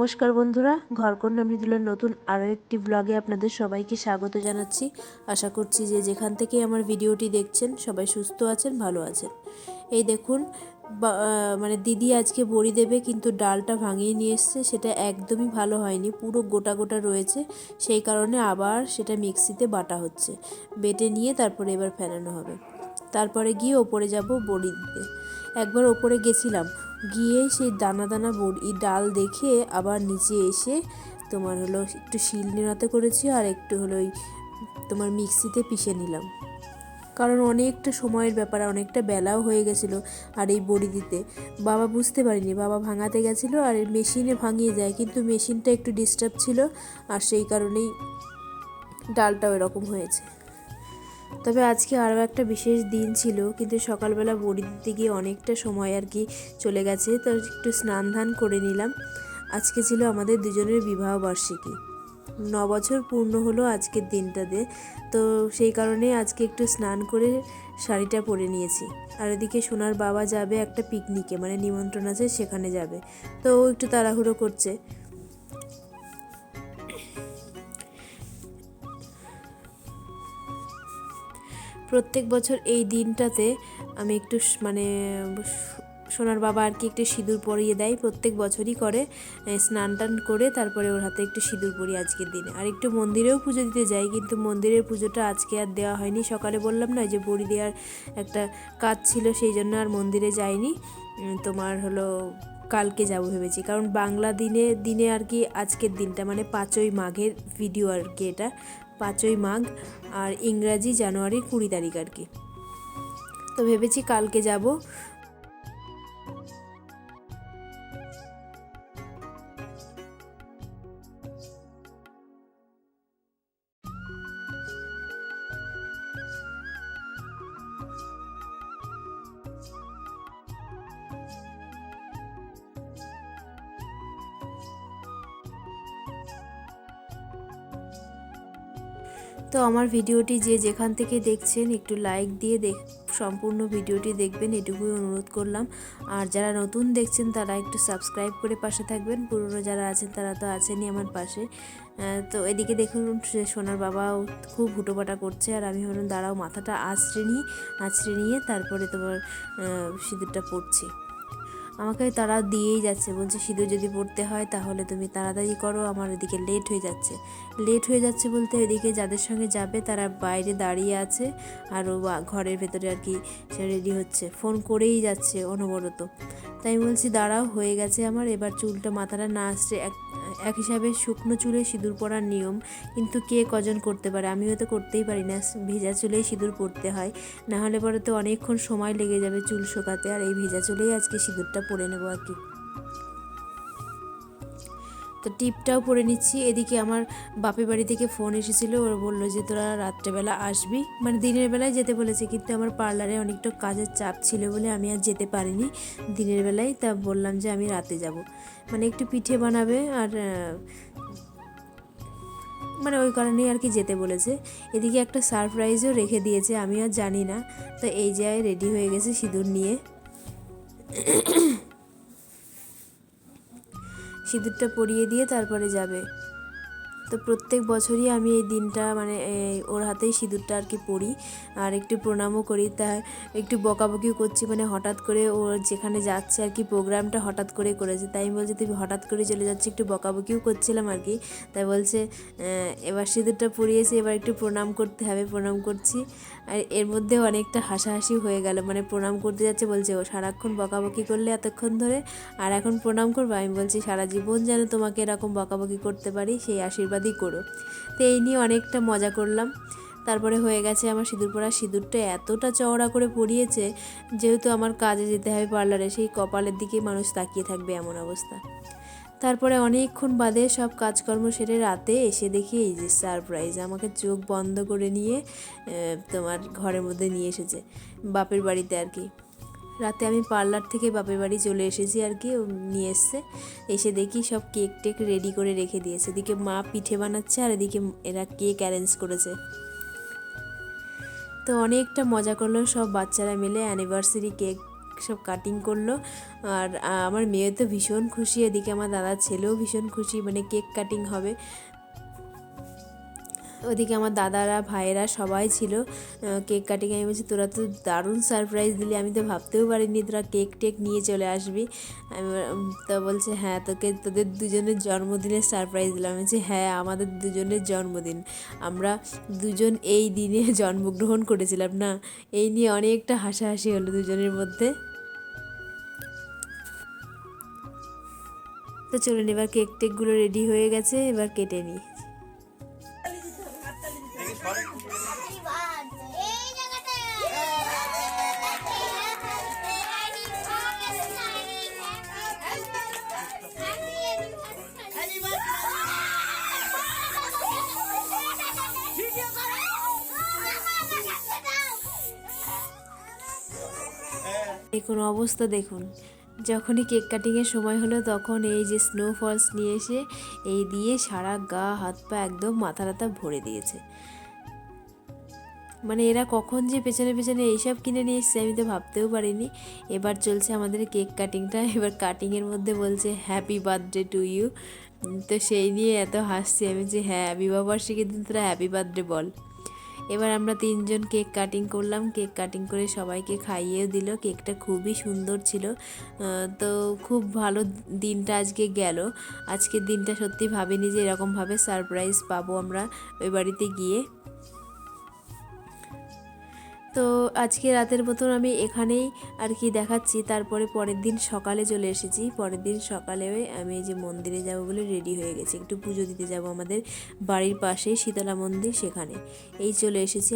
নমস্কার বন্ধুরা, ঘরকন্যা মৃদুলার নতুন আরও একটি ব্লগে আপনাদের সবাইকে স্বাগত জানাচ্ছি। আশা করছি যে যেখান থেকে আমার ভিডিওটি দেখছেন সবাই সুস্থ আছেন, ভালো আছেন। এই দেখুন মানে দিদি আজকে বড়ি দেবে, কিন্তু ডালটা ভাঙিয়ে নিয়ে এসছে, সেটা একদমই ভালো হয়নি, পুরো গোটা গোটা রয়েছে। সেই কারণে আবার সেটা মিক্সিতে বাটা হচ্ছে, বেটে নিয়ে তারপরে এবার ফেলানো হবে। তারপরে গিয়ে ওপরে যাব বড়ি দিতে। একবার ওপরে গেছিলাম, গিয়ে সেই দানা দানা বড়ি ডাল দেখে আবার নিচে এসে তোমার হলো একটু শিল নোড়াতে করেছি, আর একটু হলো ওই তোমার মিক্সিতে পিষে নিলাম, কারণ অনেকটা সময়ের ব্যাপার, অনেকটা বেলাও হয়ে গেছিলো। আর এই বড়ি দিতে বাবা বুঝতে পারিনি, বাবা ভাঙাতে গেছিলো আর মেশিনে ভাঙিয়ে যায়, কিন্তু মেশিনটা একটু ডিস্টার্ব ছিল, আর সেই কারণেই ডালটাও এরকম হয়েছে। তবে আজকে আরও একটা বিশেষ দিন ছিল, কিন্তু সকালবেলা বড়ি দিতে গিয়ে অনেকটা সময় আর কি চলে গেছে, তো একটু স্নান ধান করে নিলাম। আজকে ছিল আমাদের দুজনের বিবাহ বার্ষিকী, 9 বছর পূর্ণ হলো আজকের দিনটাতে। তো সেই কারণে আজকে একটু স্নান করে শাড়িটা পরে নিয়েছি। আর এদিকে সোনার বাবা যাবে একটা পিকনিকে, মানে নিমন্ত্রণ আছে, সেখানে যাবে, তো ও একটু তাড়াহুড়ো করছে। প্রত্যেক বছর এই দিনটাতে আমি একটু মানে সোনার বাবা আর কি একটু সিঁদুর পরিয়ে দেয়, প্রত্যেক বছরই করে, স্নান টান করে তারপরে ওর হাতে একটু সিঁদুর পরিয়ে আজকের দিনে। আর একটু মন্দিরেও পুজো দিতে যাই, কিন্তু মন্দিরের পুজোটা আজকে আর দেওয়া হয়নি। সকালে বললাম না যে বড়ি দেওয়ার একটা কাজ ছিল, সেই জন্য আর মন্দিরে যাইনি। তোমার হলো কালকে যাব ভেবেছি, কারণ বাংলা দিনে আর কি আজকের দিনটা মানে 5ই মাঘের ভিডিও আর কি, এটা 5ই মাঘ, আর ইংরাজি জানুয়ারির 20 তারিখ আর কি। তো ভেবেছি কালকে যাব। তো আমার ভিডিওটি যে যেখান থেকে দেখছেন একটু লাইক দিয়ে সম্পূর্ণ ভিডিওটি দেখবেন, এটুকুই অনুরোধ করলাম। আর যারা নতুন দেখছেন তারা একটু সাবস্ক্রাইব করে পাশে থাকবেন, পুরনো যারা আছেন তারা তো আছেনই আমার পাশে। তো এদিকে দেখুন সোনার বাবাও খুব হুটোপাটা করছে, আর আমি ভাবলাম দাঁড়াও মাথাটা আঁচড়ে নিয়ে তারপরে তোমার সিঁদুরটা পড়ছি। আমাকে তারা দিয়েই যাচ্ছে, বলছে সিঁদুর যদি পড়তে হয় তাহলে তুমি তাড়াতাড়ি করো, আমার এদিকে লেট হয়ে যাচ্ছে বলতে এদিকে যাদের সঙ্গে যাবে তারা বাইরে দাঁড়িয়ে আছে, আর ও ঘরের ভেতরে আর কি সে রেডি হচ্ছে, ফোন করেই যাচ্ছে অনবরত। তাই বলছি দাঁড়াও, হয়ে গেছে আমার, এবার চুলটা মাথাটা না আসছে। এক হিসাবে শুকনো চুলে সিঁদুর পরার নিয়ম, কিন্তু কে কজন করতে পারে, আমিও তো করতেই পারি না, ভেজা চুলেই সিঁদুর পরতে হয়, না হলে পরে তো অনেকক্ষণ সময় লেগে যাবে চুল শোকাতে। আর এই ভেজা চুলেই আজকে সিঁদুরটা পরে নেবো আর কি। তো টিপটাও পরে নিচ্ছি। এদিকে আমার বাপের বাড়ি থেকে ফোন এসেছিলো, ওরা বললো যে তোরা রাত্রেবেলা আসবি, মানে দিনের বেলায় যেতে বলেছে, কিন্তু আমার পার্লারে অনেকটা কাজের চাপ ছিল বলে আমি আর যেতে পারিনি দিনের বেলায়। তা বললাম যে আমি রাতে যাব, মানে একটু পিঠে বানাবে, আর মানে ওই কারণেই আর কি যেতে বলেছে। এদিকে একটা সারপ্রাইজও রেখে দিয়েছে, আমি আর জানি না। তো এই জায়গায় রেডি হয়ে গেছে সিঁদুর নিয়ে, সিঁদুরটা পরিয়ে দিয়ে তারপরে যাবে। তো প্রত্যেক বছরই আমি এই দিনটা মানে ওর হাতেই সিঁদুরটা আর কি পরি, আর একটু প্রণামও করি। তার একটু বকাবকিও করছি, মানে হঠাৎ করে ও যেখানে যাচ্ছে আর কি প্রোগ্রামটা হঠাৎ করে করেছে, তাই বলছে তুমি হঠাৎ করে চলে যাচ্ছি, একটু বকাবকিও করছিলাম আর কি। তাই বলছে এবার সিঁদুরটা পরিয়েছে, এবার একটু প্রণাম করতে হবে, প্রণাম করছি। আর এর মধ্যে অনেকটা হাসাহাসি হয়ে গেল, মানে প্রণাম করতে যাচ্ছে, বলছে ও সারাক্ষণ বকাবকি করলে এতক্ষণ ধরে, আর এখন প্রণাম করবো। আমি বলছি সারা জীবন যেন তোমাকে এরকম বকাবকি করতে পারি, সেই আশীর্বাদই করো। তো এই নিয়ে অনেকটা মজা করলাম। তারপরে হয়ে গেছে আমার সিঁদুর পরা। সিঁদুরটা এতটা চওড়া করে পরিয়েছে, যেহেতু আমার কাজে যেতে হবে পার্লারে, সেই কপালের দিকেই মানুষ তাকিয়ে থাকবে এমন অবস্থা। তারপরে অনেকক্ষণ বাদে সব কাজকর্ম সেরে রাতে এসে দেখি এই যে সারপ্রাইজ, আমাকে চোখ বন্ধ করে নিয়ে তোমার ঘরের মধ্যে নিয়ে এসেছে, বাপের বাড়িতে আর কি। রাতে আমি পার্লার থেকে বাপের বাড়ি চলে এসেছি আর কি, নিয়ে এসছে। এসে দেখি সব কেক টেক রেডি করে রেখে দিয়েছে, এদিকে মা পিঠে বানাচ্ছে, আর এদিকে এরা কেক অ্যারেঞ্জ করেছে। তো অনেকটা মজা করলো সব বাচ্চারা মিলে, অ্যানিভার্সারি কেক সব কাটিং করলো। আর আমার মেয়ে তো ভীষণ খুশি, এদিকে আমার দাদার ছেলেও ভীষণ খুশি, মানে কেক কাটিং হবে। ওদিকে আমার দাদারা ভাইয়েরা সবাই ছিল কেক কাটিং। আমি বলছি তোরা তো দারুণ সারপ্রাইজ দিলি, আমি তো ভাবতেও পারিনি তোরা কেক টেক নিয়ে চলে আসবি। আমি তো বলছে হ্যাঁ তোদের দুজনের জন্মদিনের সারপ্রাইজ দিলাম। আমি বলছি হ্যাঁ আমাদের দুজনের জন্মদিন, আমরা দুজন এই দিনে জন্মগ্রহণ করেছিলাম না। এই নিয়ে অনেকটা হাসাহাসি হলো দুজনের মধ্যে। তো চলুন এবার কেক টেকগুলো রেডি হয়ে গেছে, এবার কেটে নিই। দেখুন অবস্থা দেখুন, যখনই কেক কাটিংয়ের সময় হলো তখন এই যে স্নোফলস নিয়ে এসে এই দিয়ে সারা গা হাত পা একদম মাথা টাথা ভরে দিয়েছে। মানে এরা কখন যে পেছনে পেছনে এইসব কিনে নিয়ে এসছে আমি তো ভাবতেও পারিনি। এবার চলছে আমাদের কেক কাটিংটা। এবার কাটিংয়ের মধ্যে বলছে হ্যাপি বার্থডে টু ইউ। তো সেই নিয়ে এত হাসছি আমি যে হ্যাঁ বিবাহবার্ষিকীর দিন তোরা হ্যাপি বার্থডে বল। এবার আমরা তিনজন কেক কাটিং করলাম, কেক কাটিং করে সবাইকে খাইয়েও দিল। কেকটা খুবই সুন্দর ছিল। তো খুব ভালো দিনটা আজকে গেল। আজকের দিনটা সত্যি ভাবিনি যে এরকমভাবে সারপ্রাইজ পাবো আমরা ওই বাড়িতে গিয়ে। তো আজকে রাতের মতন আমি এখানেই আর কি দেখাচ্ছি। তারপরে পরের দিন সকালে চলে এসেছি। পরের দিন সকালে আমি এই যে মন্দিরে যাব বলে রেডি হয়ে গেছি, একটু পুজো দিতে যাব আমাদের বাড়ির পাশেই শীতলা মন্দির, সেখানে এই চলে এসেছি।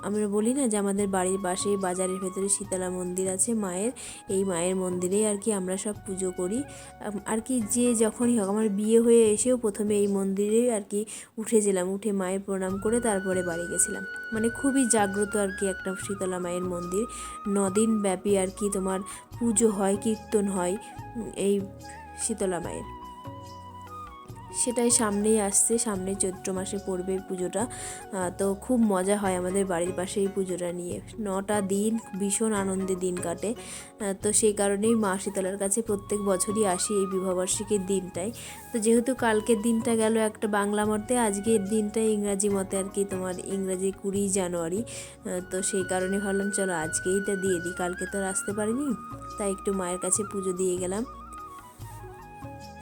আমরা বলি না যে আমাদের বাড়ির পাশেই বাজারের ভেতরে শীতলা মন্দির আছে মায়ের, এই মায়ের মন্দিরেই আর কি আমরা সব পুজো করি আর কি। যে যখনই হোক, আমার বিয়ে হয়ে এসেও প্রথমে এই মন্দিরে আর কি উঠেছিলাম, উঠে মায়ের প্রণাম করে তারপরে বাড়ি গেছিলাম। মানে খুবই জাগ্রত আর কি একটা শীতলা মায়ের মন্দির। 9 দিন ব্যাপী আর কি তোমার পুজো হয়, কীর্তন হয় এই শীতলা মায়ের। সেটাই সামনেই আসছে, সামনে চৈত্র মাসে পড়বে পুজোটা। তো খুব মজা হয় আমাদের বাড়ির পাশে এই পুজোটা নিয়ে। 9টা দিন ভীষণ আনন্দে দিন কাটে। তো সেই কারণেই মা শীতলার কাছে প্রত্যেক বছরই আসি এই বিবাহবার্ষিকীর দিনটায়। তো যেহেতু কালকের দিনটা গেল একটা বাংলা মতে, আজকের দিনটা ইংরাজি মতে আর কি তোমার ইংরাজি 20 জানুয়ারি। তো সেই কারণে ভাবলাম চলো আজকেইটা দিয়ে দিই, কালকে তো আর আসতে পারিনি, তাই একটু মায়ের কাছে পুজো দিয়ে গেলাম।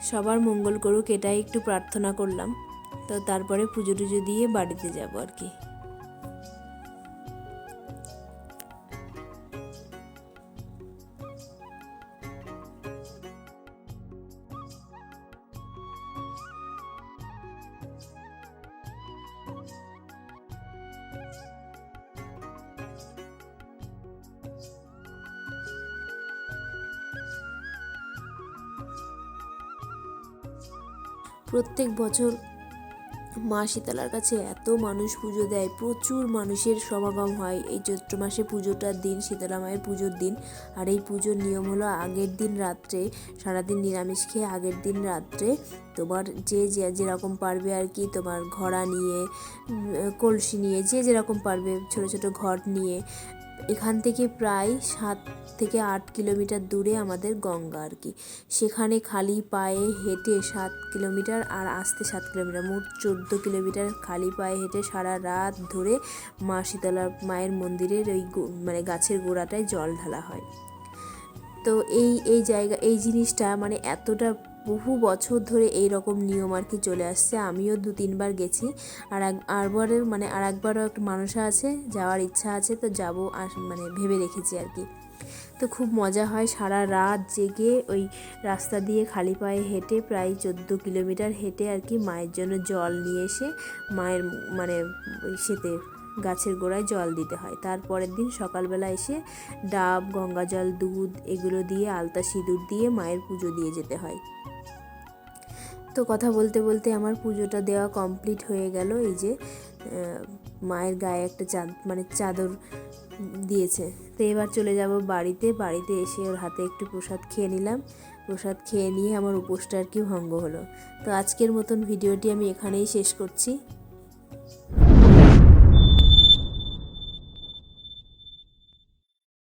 সবার মঙ্গল করুক এটাই একটু প্রার্থনা করলাম। তো তারপরে পুজো টুজো দিয়ে বাড়িতে যাব আর কি। প্রত্যেক বছর মা শীতলার কাছে এত মানুষ পুজো দেয়, প্রচুর মানুষের সমাগম হয় এই চৈত্র মাসে পুজোটার দিন, শীতলা মায়ের পুজোর দিন। আর এই পুজোর নিয়ম হলো আগের দিন রাত্রে সারাদিন নিরামিষ খেয়ে আগের দিন রাত্রে তোমার যে যেরকম পারবে আর কি তোমার ঘড়া নিয়ে, কলসি নিয়ে, যে যেরকম পারবে ছোট ছোট ঘট নিয়ে, এখান থেকে প্রায় 7 থেকে 8 কিলোমিটার দূরে আমাদের গঙ্গা আর কি, সেখানে খালি পায়ে হেঁটে 7 কিলোমিটার আর আসতে 7 কিলোমিটার, মোট 14 কিলোমিটার খালি পায়ে হেঁটে সারা রাত ধরে মা শীতলা মায়ের মন্দিরের ওই মানে গাছের গোড়াটায় জল ঢালা হয়। তো এই জায়গা এই জিনিসটা মানে এতটা বহু বছর ধরে এই রকম নিয়ম আর কি চলে আসছে। আমিও 2-3 বার গেছি, আর একবারও একটা মানসা আছে, যাওয়ার ইচ্ছা আছে, তো যাবো মানে ভেবে রেখেছি আর কি। তো খুব মজা হয়, সারা রাত জেগে ওই রাস্তা দিয়ে খালি পায়ে হেঁটে প্রায় 14 কিলোমিটার হেঁটে আর কি মায়ের জন্য জল নিয়ে এসে মায়ের মানে ওই সেতে গাছের গোড়ায় জল দিতে হয়। তারপরের দিন সকালবেলা এসে ডাব, গঙ্গা জল, দুধ এগুলো দিয়ে আলতা সিঁদুর দিয়ে মায়ের পুজো দিয়ে যেতে হয়। তো কথা বলতে বলতে আমার পুজোটা দেওয়া কমপ্লিট হয়ে গেল। এই যে মায়ের গায়ে একটা চাদর দিয়েছে। তো এবার চলে যাব বাড়িতে এসে ওর হাতে একটু প্রসাদ খেয়ে নিলাম। প্রসাদ খেয়ে নিয়ে আমার উপোসটা আর কি ভঙ্গ হলো। তো আজকের মতন ভিডিওটি আমি এখানেই শেষ করছি।